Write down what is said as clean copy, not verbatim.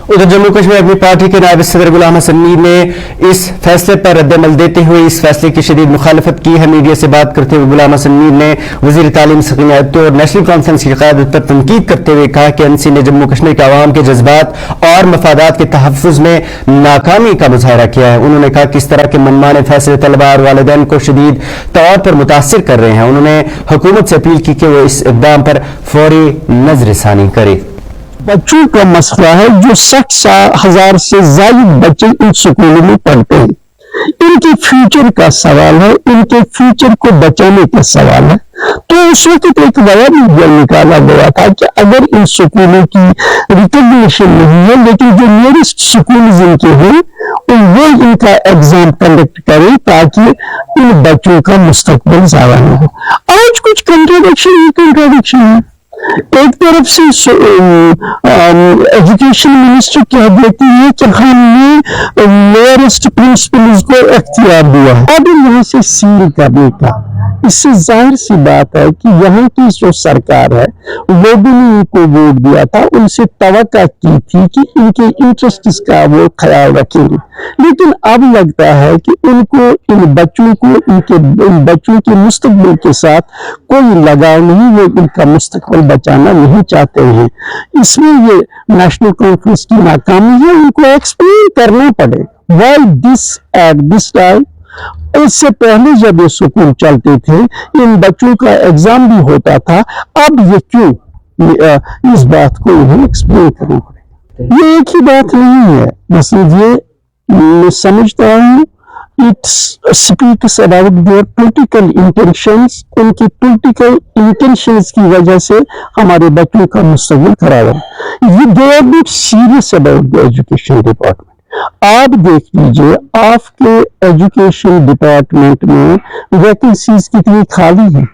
उधर जम्मू कश्मीर अपनी पार्टी के नायब सदर गुलाम हसन मीर ने इस फैसले पर रद्दमल देते हुए इस फैसले की शदीद मुखालफत की है। मीडिया से बात करते हुए गुलाम हसन मीर ने वजीर तालीम सकीना अब्दो और नेशनल कॉन्फ्रेंस की क़यादत पर तनकीद करते हुए कहा कि एनसी ने जम्मू कश्मीर के अवाम के जज्बात और मफादात के तहफ़्फ़ुज़ में नाकामी का मुज़ाहरा किया है। उन्होंने कहा कि इस तरह के मनमाने फैसले तलबा और वालिदैन को शदीद तौर पर मुतासिर कर रहे हैं। उन्होंने हुकूमत से अपील की कि वो इस इक़दाम पर फौरी नज़रसानी करे। बच्चों का मसला है जो 60,000 से ज्यादा बच्चे इन स्कूलों में पढ़ते हैं। इनके फ्यूचर का सवाल है, इनके फ्यूचर को बचाने का सवाल है। तो उस वक्त एक बयान निकाला गया था कि अगर इन स्कूलों की रिकॉग्निशन नहीं है, लेकिन जो नियरेस्ट स्कूल जिनके हैं वो इनका एग्जाम कंडक्ट करें ताकि इन बच्चों का मुस्तकबिल ज़ाया न हो। आज कुछ कंट्राडिक्शन है। एक तरफ से एजुकेशन मिनिस्टर कह देती है कि हमने लोएस्ट प्रिंसिपल्स को इख्तियार दिया है अब यहाँ से सील करने का। इससे जाहिर सी बात है कि यहाँ की जो सरकार है वो भी ने इनको वोट दिया था, उनसे तवक्का की थी कि इनके इंटरेस्ट का वो ख्याल रखेंगे। लेकिन अब लगता है कि उनको इन बच्चों के मुस्तकबिल के साथ कोई लगाव नहीं, वो इनका मुस्तकबिल बचाना नहीं चाहते हैं। इसमें ये नेशनल कॉन्फ्रेंस की नाकामी है, उनको एक्सप्लेन करना पड़े why this at this time. इससे पहले जब ये स्कूल चलते थे इन बच्चों का एग्जाम भी होता था, अब ये क्यों इस बात को इन्हें एक्सप्लेन करना पड़ेगा। ये एक ही बात नहीं है, मसलन ये मैं समझता हूँ it speaks about their political intentions. उनकी पॉलिटिकल इंटेंशंस की वजह से हमारे बच्चों का मुस्तकबिल खराब है। They are not serious about the education department. आप देख लीजिए आपके एजुकेशन डिपार्टमेंट में वैकेंसीज कितनी खाली हैं।